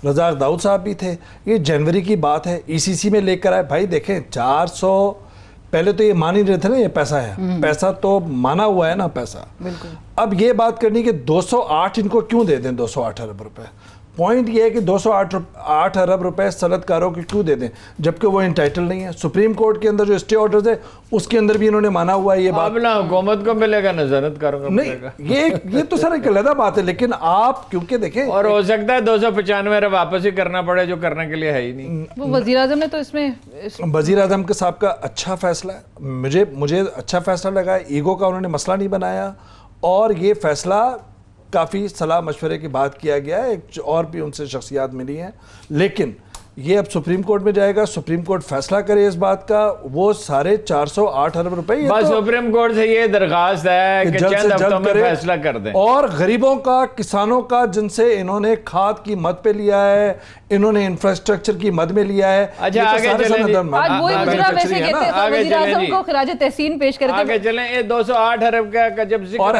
Speaker 3: رزاق داؤد صاحب بھی تھے. یہ جنوری کی بات ہے، ECC میں لے کر آئے. بھائی دیکھیں 400 پہلے تو یہ مان ہی رہے تھے نا، یہ پیسہ ہے، پیسہ تو مانا ہوا ہے نا پیسہ. اب یہ بات کرنی کہ 208 ان کو کیوں دے دیں 208 ارب روپے. پوائنٹ یہ ہے کہ 208 ارب روپے صنعت کاروں کو کیوں دے دیں جبکہ وہ انٹائٹل نہیں ہے. سپریم کورٹ کے اندر جو اسٹے آرڈرز ہے اس کے اندر بھی انہوں نے مانا ہوا ہے یہ بات.
Speaker 1: اب نہ حکومت کو ملے گا نہ صنعت کاروں کو ملے گا.
Speaker 3: یہ تو سر ایک علیحدہ بات ہے، لیکن آپ کیونکہ دیکھیں، اور
Speaker 1: ہو سکتا ہے 295 ارب واپس ہی کرنا پڑے جو کرنے کے لیے ہے ہی نہیں.
Speaker 2: وہ وزیر اعظم نے تو اس میں
Speaker 3: وزیر اعظم کے صاحب کا اچھا فیصلہ ہے، مجھے اچھا فیصلہ لگا ہے. ایگو کا انہوں نے مسئلہ نہیں بنایا، اور یہ فیصلہ کافی صلاح مشورے کی بات کیا گیا ہے. ایک اور بھی ان سے شخصیات ملی ہیں، لیکن یہ اب سپریم کورٹ میں جائے گا. سپریم کورٹ فیصلہ کرے اس بات کا. وہ سارے 408 ارب روپے
Speaker 1: بس سپریم کورٹ سے یہ درخواست ہے کہ چند ہفتوں میں فیصلہ کر دیں.
Speaker 3: اور غریبوں کا، کسانوں کا، جن سے انہوں نے کھاد کی مد پہ لیا ہے، انہوں نے انفراسٹرکچر کی مد میں لیا ہے.
Speaker 1: اچھا آگے چلیں جی،
Speaker 2: آج وہی مجرا ویسے کہتے ہیں وزیر اعظم کو خراج تحسین پیش کرتے ہیں.
Speaker 1: آگے چلیں. یہ 208 ارب کا جب ذکر
Speaker 3: اور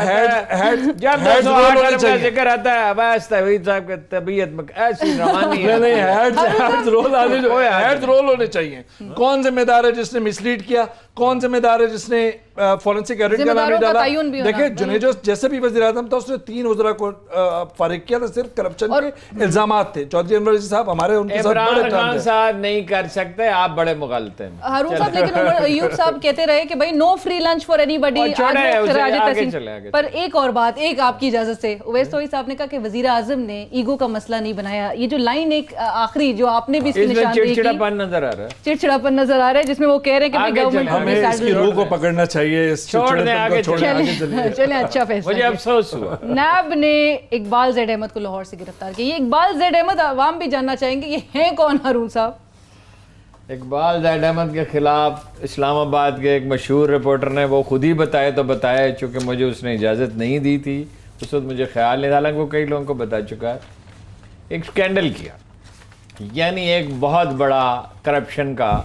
Speaker 1: جب 208 ارب کا ذکر آتا ہے عباس توحید صاحب کی طبیعت میں ایسی روانی ہے.
Speaker 3: نہیں ہیڈز رول ہونے چاہیے. کون ذمہ دار ہے جس نے مسلیڈ کیا؟ کون ذمہ دار ہے جس نے فورنسک ایڈٹ کا نام نہیں ڈالا؟ دیکھیں جنیجو جیسے بھی وزیر اعظم تھا اس نے 3 وزراء کو فارغ کیا تھا، صرف کرپشن کے الزامات تھے. چودھری انور عزیز صاحب ہمارے ان کے ساتھ بڑے
Speaker 1: عمران خان صاحب نہیں کر سکتے، آپ بڑے مغالطے ہیں.
Speaker 2: ہارون صاحب لیکن عمر ایوب صاحب کہتے رہے کہ بھائی نو فری لنچ فار اینی بڈی. پر ایک اور بات، ایک آپ کی اجازت سے، اویس توحید صاحب نے کہا کہ وزیر اعظم نے ایگو کا مسئلہ نہیں بنایا. یہ جو لائن ایک آخری جو آپ نے نے بھی اس کی
Speaker 1: اس میں
Speaker 2: نشاندہی کی.
Speaker 1: چڑچڑاپن نظر آ رہا ہے.
Speaker 2: چڑچڑاپن نظر آ رہا ہے جس میں وہ کہہ رہے ہیں کہ
Speaker 1: آگے
Speaker 2: گورنمنٹ
Speaker 1: چلیں.
Speaker 3: ہمیں اس کی روح کو پکڑنا چاہیے, اس
Speaker 1: چھوڑ دیں, آگے
Speaker 2: چلیں اچھا فیصلہ.
Speaker 1: مجھے افسوس ہوا.
Speaker 2: نیب نے اقبال زید احمد کو لاہور سے گرفتار کیا. یہ اقبال زید احمد عوام بھی جاننا چاہیں گے یہ ہیں کون ہارون صاحب؟
Speaker 1: اقبال زید احمد کے خلاف اسلام آباد کے ایک مشہور رپورٹر نے وہ خود ہی بتایا تو بتایا, چونکہ مجھے اس نے اجازت نہیں دی تھی اس وقت, مجھے خیال نہیں, حالانکہ وہ کئی لوگوں کو بتا چکا ہے. ایک سکینڈل کیا, یعنی ایک بہت بڑا کرپشن کا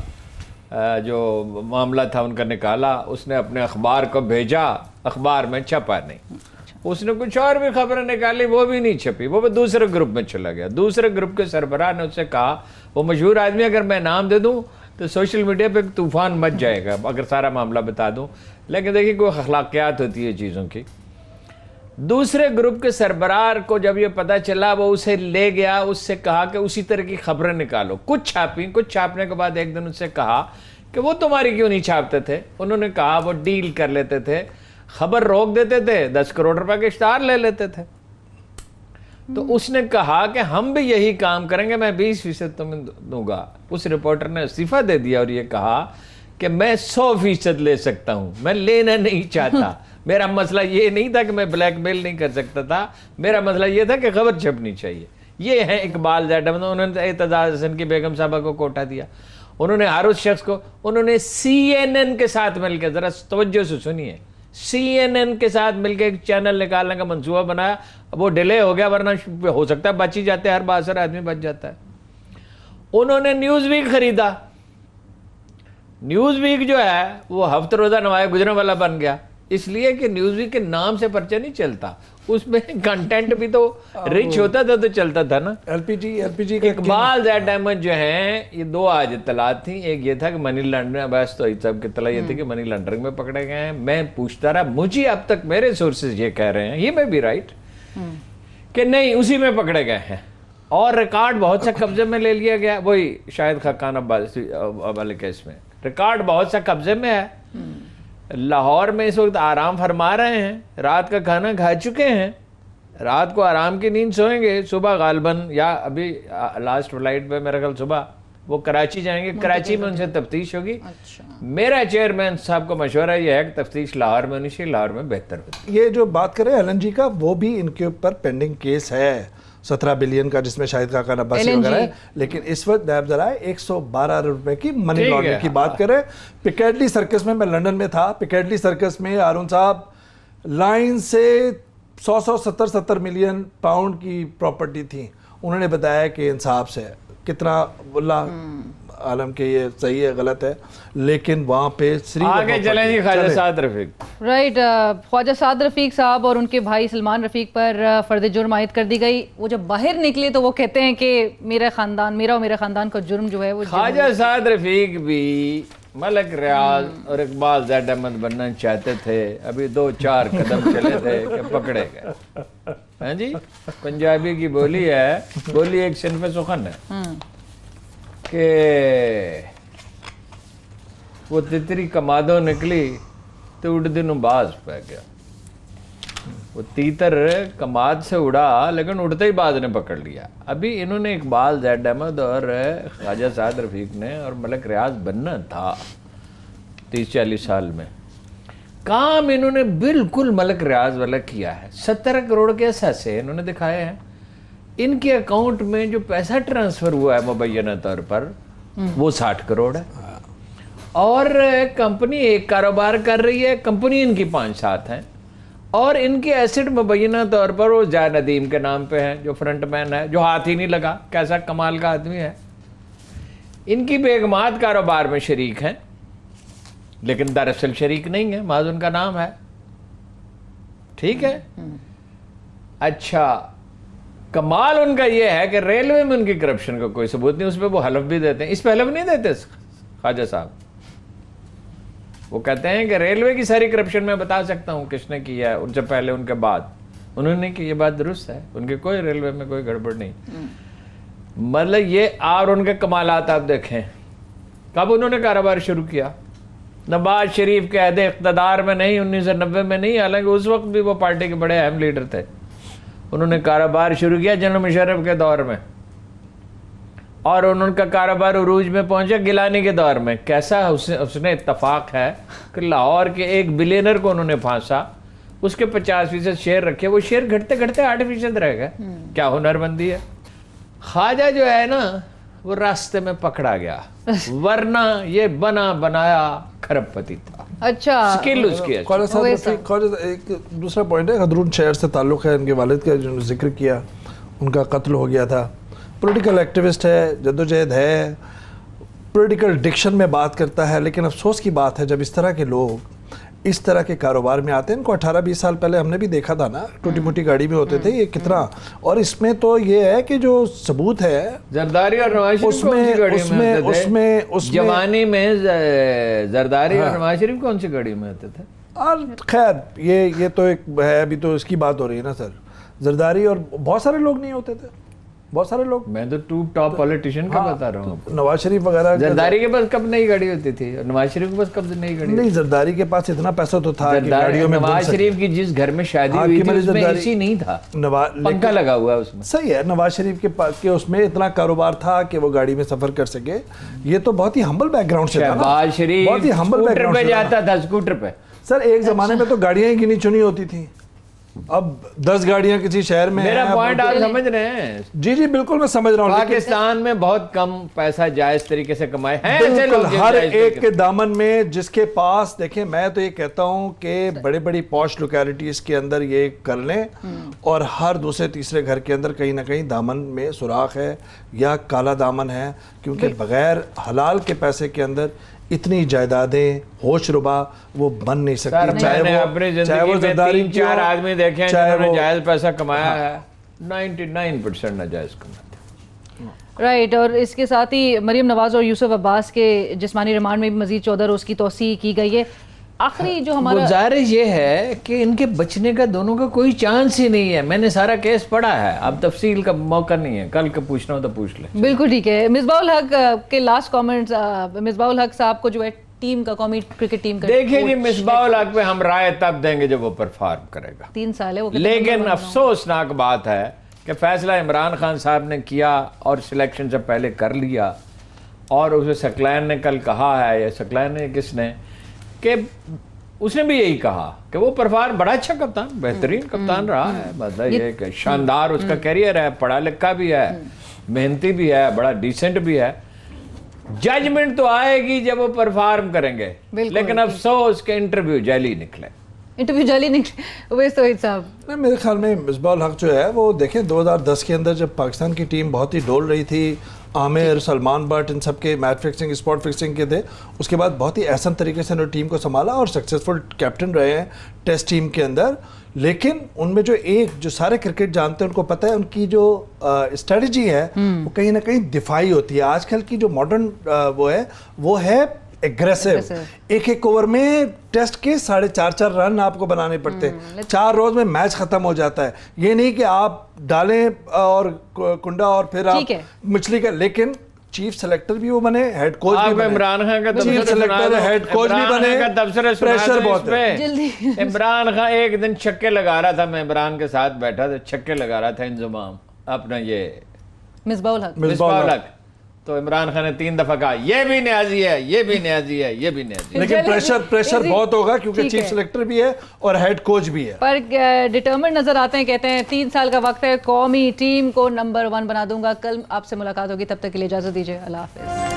Speaker 1: جو معاملہ تھا ان کا نکالا. اس نے اپنے اخبار کو بھیجا, اخبار میں چھپا نہیں. اس نے کچھ اور بھی خبریں نکالی, وہ بھی نہیں چھپی, وہ دوسرے گروپ میں چلا گیا. دوسرے گروپ کے سربراہ نے اس سے کہا, وہ مشہور آدمی, اگر میں نام دے دوں تو سوشل میڈیا پہ ایک طوفان مچ جائے گا اگر سارا معاملہ بتا دوں, لیکن دیکھیے کوئی اخلاقیات ہوتی ہے چیزوں کی. دوسرے گروپ کے سربراہ کو جب یہ پتہ چلا, وہ اسے لے گیا, اس سے کہا کہ اسی طرح کی خبریں نکالو. کچھ چھاپیں, کچھ چھاپنے کے بعد ایک دن اس سے کہا کہ وہ تمہاری کیوں نہیں چھاپتے تھے. انہوں نے کہا وہ ڈیل کر لیتے تھے, خبر روک دیتے تھے, 10 کروڑ روپے کے اشتہار لے لیتے تھے. تو اس نے کہا کہ ہم بھی یہی کام کریں گے, میں 20% تمہیں دوں گا. اس رپورٹر نے استعفیٰ دے دیا اور یہ کہا کہ میں 100% لے سکتا ہوں, میں لینا نہیں چاہتا. میرا مسئلہ یہ نہیں تھا کہ میں بلیک میل نہیں کر سکتا تھا, میرا مسئلہ یہ تھا کہ خبر چھپنی چاہیے. یہ ہیں اقبال زید احمد. انہوں نے اعتزاز حسن کی بیگم صاحبہ کو کوٹا دیا, انہوں نے ہر اس شخص کو, انہوں نے CNN کے ساتھ مل کے, ذرا توجہ سے سنیے, CNN کے ساتھ مل کے ایک چینل نکالنے کا منصوبہ بنایا. وہ ڈیلے ہو گیا, ورنہ ہو سکتا ہے بچ ہی جاتے, ہر باثر آدمی بچ جاتا ہے. انہوں نے نیوز ویک خریدا. نیوز ویک جو ہے وہ ہفتہ روزہ نمایاں گزرنے والا بن گیا, اس لیے کہ نیوز ویک کے نام سے پرچہ نہیں چلتا, اس میں کنٹینٹ بھی تو رچ ہوتا تھا تو چلتا تھا نا.
Speaker 3: LPG
Speaker 1: اقبال زید احمد جو ہیں, یہ 2 آج اطلاعات تھیں. ایک یہ تھا کہ منی لانڈرنگ, عباس توحید صاحب کی اطلاع یہ تھی کہ منی لانڈرنگ میں پکڑے گئے ہیں. میں پوچھتا رہا, مجھے اب تک میرے سورسز یہ کہہ رہے ہیں, یہ میں بھی رائٹ, کہ نہیں اسی میں پکڑے گئے ہیں. اور ریکارڈ بہت سا قبضے میں لے لیا گیا, وہی شاہد خاقان عباسی والے کیس میں ریکارڈ بہت سا قبضے میں ہے. لاہور میں اس وقت آرام فرما رہے ہیں, رات کا کھانا کھا چکے ہیں, رات کو آرام کی نیند سوئیں گے, صبح غالباً یا ابھی لاسٹ فلائٹ پہ میرا خیال صبح وہ کراچی جائیں گے, کراچی میں ان سے تفتیش ہوگی. میرا چیئرمین صاحب کو مشورہ یہ ہے کہ تفتیش لاہور میں ہونی چاہیے, لاہور میں بہتر ہوتی.
Speaker 3: یہ جو بات کریں LNG کا, وہ بھی ان کے اوپر پینڈنگ کیس ہے 17 بلین کا, جس میں شاہد خاقان عباسی وغیرہ ہے. لیکن اس وقت نیب ذرائع 112 روپے کی منی لانڈرنگ کی بات کریں. پیکیڈلی سرکس میں لنڈن میں تھا, پیکیڈلی سرکس میں ہارون صاحب لائن سے 170 ملین پاؤنڈ کی پراپرٹی تھی. انہوں نے بتایا کہ انصاف سے کتنا, اللہ عالم کے یہ صحیح ہے غلط ہے, لیکن وہاں پہ
Speaker 1: آگے چلیں جی. خواجہ سعد رفیق,
Speaker 2: رائٹ, خواجہ سعد رفیق صاحب اور ان کے بھائی سلمان رفیق پر فرد جرم عائد کر دی گئی. وہ جب باہر نکلے تو وہ کہتے ہیں کہ میرا اور میرا خاندان کا جرم جو ہے وہ,
Speaker 1: خواجہ سعد رفیق بھی ملک ریاض اور اقبال زید احمد بننا چاہتے تھے. ابھی 2-4 قدم چلے تھے کہ پکڑے گئے. ہاں جی, پنجابی کی بولی ہے, بولی ایک صنف سخن ہے کہ وہ تتری کمادوں نکلی تو اڑ دنوں باز پہ گیا. وہ تیتر کماد سے اڑا لیکن اڑتے ہی باز نے پکڑ لیا. ابھی انہوں نے اقبال زید احمد اور خواجہ سعد رفیق نے اور ملک ریاض بننا تھا 30-40 سال میں. کام انہوں نے بالکل ملک ریاض والا کیا ہے. 17 کروڑ کے اثاثے انہوں نے دکھائے ہیں. ان کے اکاؤنٹ میں جو پیسہ ٹرانسفر ہوا ہے مبینہ طور پر وہ 60 کروڑ ہے. اور کمپنی ایک کاروبار کر رہی ہے, کمپنی ان کی 5-7 ہیں, اور ان کے ایسٹ مبینہ طور پر وہ جائے ندیم کے نام پہ ہیں, جو فرنٹ مین ہے, جو ہاتھ ہی نہیں لگا, کیسا کمال کا آدمی ہے. ان کی بیگمات کاروبار میں شریک ہیں لیکن دراصل شریک نہیں ہے, محض ان کا نام ہے. ٹھیک ہے. اچھا, کمال ان کا یہ ہے کہ ریلوے میں ان کی کرپشن کا کوئی ثبوت نہیں, اس پہ وہ حلف بھی دیتے ہیں. اس پہ حلف نہیں دیتے خواجہ صاحب. وہ کہتے ہیں کہ ریلوے کی ساری کرپشن میں بتا سکتا ہوں کس نے کیا ہے, ان سے پہلے ان کے بعد. انہوں نے کہ یہ بات درست ہے, ان کے کوئی ریلوے میں کوئی گڑبڑ نہیں. مطلب یہ, اور ان کے کمالات آپ دیکھیں. کب انہوں نے کاروبار شروع کیا؟ نواز شریف کے عہد اقتدار میں نہیں, 1990 میں نہیں, حالانکہ اس وقت بھی وہ پارٹی کے بڑے اہم لیڈر تھے. انہوں نے کاروبار شروع کیا جنرل مشرف کے دور میں. اور ان کا کاروبار عروج میں پہنچا گیلانی کے دور میں. کیسا اس نے اتفاق ہے کہ لاہور کے ایک بلینر کو انہوں نے پھانسا, اس کے 50% شیئر رکھے, وہ شیئر گھٹتے گھٹتے 8% رہ گئے. کیا ہنر مندی ہے. خواجہ جو ہے نا وہ راستے میں پکڑا گیا, ورنہ یہ بنا بنایا کھرب پتی تھا.
Speaker 2: اچھا,
Speaker 1: اسکل اس کی.
Speaker 3: خواجہ صاحب ایک دوسرا پوائنٹ ہے, حضرون شہر سے تعلق ہے, ان کے والد کا جو ذکر کیا, ان کا قتل ہو گیا تھا. پولیٹیکل ایکٹیوسٹ ہے, جدوجہد ہے, پولیٹیکل ڈکشن میں بات کرتا ہے, لیکن افسوس کی بات ہے جب اس طرح کے لوگ اس طرح کے کاروبار میں آتے ہیں. ان کو 18-20 سال پہلے ہم نے بھی دیکھا تھا نا, ٹوٹی موٹی گاڑی میں ہوتے تھے, یہ کتنا. اور اس میں تو یہ ہے کہ جو ثبوت ہے
Speaker 1: زرداری اور نواز شریف کون سی گاڑی میں ہوتے تھے؟ جوانی میں زرداری اور نواز شریف کون سی گاڑی میں ہوتے تھے؟
Speaker 3: اور خیر یہ تو ایک ہے, ابھی تو اس کی بات ہو رہی ہے نا سر. زرداری اور بہت سارے لوگ نہیں ہوتے تھے, بہت سارے لوگ.
Speaker 1: میں تو ٹاپ پولیٹیشین کا بتا رہا ہوں.
Speaker 3: نواز شریف وغیرہ,
Speaker 1: زرداری کے پاس کب نئی گاڑی ہوتی تھی, نواز شریف کے پاس کب نئی گاڑی؟
Speaker 3: نہیں, زرداری کے پاس اتنا پیسہ تو تھا کہ گاڑیوں میں.
Speaker 1: نواز شریف کی جس گھر میں شادی ہوئی تھی اس میں اے سی نہیں تھا, پنکھا لگا ہوا اس میں.
Speaker 3: صحیح ہے, نواز شریف کے پاس اس میں اتنا کاروبار تھا کہ وہ گاڑی میں سفر کر سکے. یہ تو بہت ہی ہمبل بیک گراؤنڈ سے تھا.
Speaker 1: نواز شریف
Speaker 3: بہت ہی ہمبل بیک
Speaker 1: اسکوٹر پہ جاتا تھا, اسکوٹر پہ.
Speaker 3: سر ایک زمانے میں تو گاڑیاں ہی گنی چنی ہوتی تھیں, اب 10 گاڑیاں کسی شہر میں.
Speaker 1: میرا پوائنٹ آپ سمجھ رہے ہیں؟
Speaker 3: جی جی بالکل میں سمجھ رہا ہوں.
Speaker 1: پاکستان میں بہت کم پیسہ جائز طریقے سے کمائے ہیں ایسے
Speaker 3: بالکل,
Speaker 1: لوگ
Speaker 3: ہر ایک کے دامن میں جس کے پاس. دیکھیں میں تو یہ کہتا ہوں کہ بڑے بڑی پوش لوکیلٹیز کے اندر یہ کر لیں, اور ہر دوسرے تیسرے گھر کے اندر کہیں نہ کہیں دامن میں سوراخ ہے یا کالا دامن ہے, کیونکہ بغیر حلال کے پیسے کے اندر اتنی جائیدادیں ہوش ربا وہ بن نہیں سکتی.
Speaker 1: چاہے اپنی زندگی میں 3-4 آدمی دیکھیں جنہوں نے جائز پیسہ کمایا ہے, 99% ناجائز کماتے.
Speaker 2: رائٹ. اور اس کے ساتھ ہی مریم نواز اور یوسف عباس کے جسمانی ریمانڈ میں بھی مزید 14 روز کی توسیع کی گئی ہے. آخری جو ہمارا
Speaker 1: گزارش یہ ہے کہ ان کے بچنے کا دونوں کا کوئی چانس ہی نہیں ہے. میں نے سارا کیس پڑھا ہے, اب تفصیل کا موقع نہیں ہے, کل کا پوچھنا ہو تو پوچھ لیں.
Speaker 2: بالکل ٹھیک ہے. مصباح الحق کے لاسٹ کامنٹس, مصباح الحق صاحب کو جو ہے ٹیم کا, قومی کرکٹ ٹیم کا,
Speaker 1: دیکھیں جی مصباح الحق پہ ہم رائے تب دیں گے جب وہ پرفارم کرے گا.
Speaker 2: 3 سال ہے وہ.
Speaker 1: لیکن افسوسناک بات ہے کہ فیصلہ عمران خان صاحب نے کیا اور سلیکشن سے پہلے کر لیا, اور اسے سکلین نے کل کہا ہے, یا سکلین نے کس نے, کہ اس نے بھی یہی کہا کہ وہ پرفارم بڑا اچھا کپتان, بہترین کپتان رہا ہے. مطلب یہ کہ شاندار اس کا کیریئر ہے, پڑھا لکھا بھی ہے, محنتی بھی ہے, بڑا ڈیسنٹ بھی ہے. ججمنٹ تو آئے گی جب وہ پرفارم کریں گے, لیکن افسوس کہ انٹرویو جعلی نکلے.
Speaker 2: انٹرویو جعلی نکلے. اویس توحید صاحب,
Speaker 3: میرے خیال میں مصباح الحق جو ہے وہ دیکھیں 2010 کے اندر جب پاکستان کی ٹیم بہت ہی ڈول رہی تھی, عامر, سلمان بٹ, ان سب کے میچ فکسنگ, اسپاٹ فکسنگ کے تھے, اس کے بعد بہت ہی احسن طریقے سے انہوں نے ٹیم کو سنبھالا اور سکسیزفل کیپٹن رہے ہیں ٹیسٹ ٹیم کے اندر. لیکن ان میں جو سارے کرکٹ جانتے ہیں ان کو پتہ ہے ان کی جو اسٹریٹجی ہے وہ کہیں نہ کہیں دفاعی ہوتی ہے. آج کل کی جو ماڈرن وہ ہے ایگریسو. ایک اوور میں ٹیسٹ کے 4.5 رن آپ کو بنانے پڑتے ہیں, 4 روز میں میچ ختم ہو جاتا ہے. یہ نہیں کہ آپ ڈالیں اور کنڈا اور پھر آپ مچھلی کا. لیکن چیف سلیکٹر بھی وہ بنے, ہیڈ کوچ بھی بنے,
Speaker 1: عمران خان کا
Speaker 3: چیف سلیکٹر ہیڈ کوچ بھی بنے, پریشر بہت ہے.
Speaker 1: عمران خان ایک دن چھکے لگا رہا تھا, میں عمران کے ساتھ بیٹھا تھا, چھکے لگا رہا تھا انضمام اپنا یہ مصباح الحق, تو عمران خان نے 3 دفعہ کہا یہ بھی نیازی ہے, یہ بھی نیازی ہے, یہ بھی نیازی ہے.
Speaker 3: لیکن پریشر بہت ہوگا کیونکہ چیف سلیکٹر بھی ہے اور ہیڈ کوچ بھی ہے.
Speaker 2: پر ڈٹرمنٹ نظر آتے ہیں, کہتے ہیں 3 سال کا وقت ہے, قومی ٹیم کو نمبر 1 بنا دوں گا. کل آپ سے ملاقات ہوگی, تب تک کے لیے اجازت دیجیے. اللہ حافظ.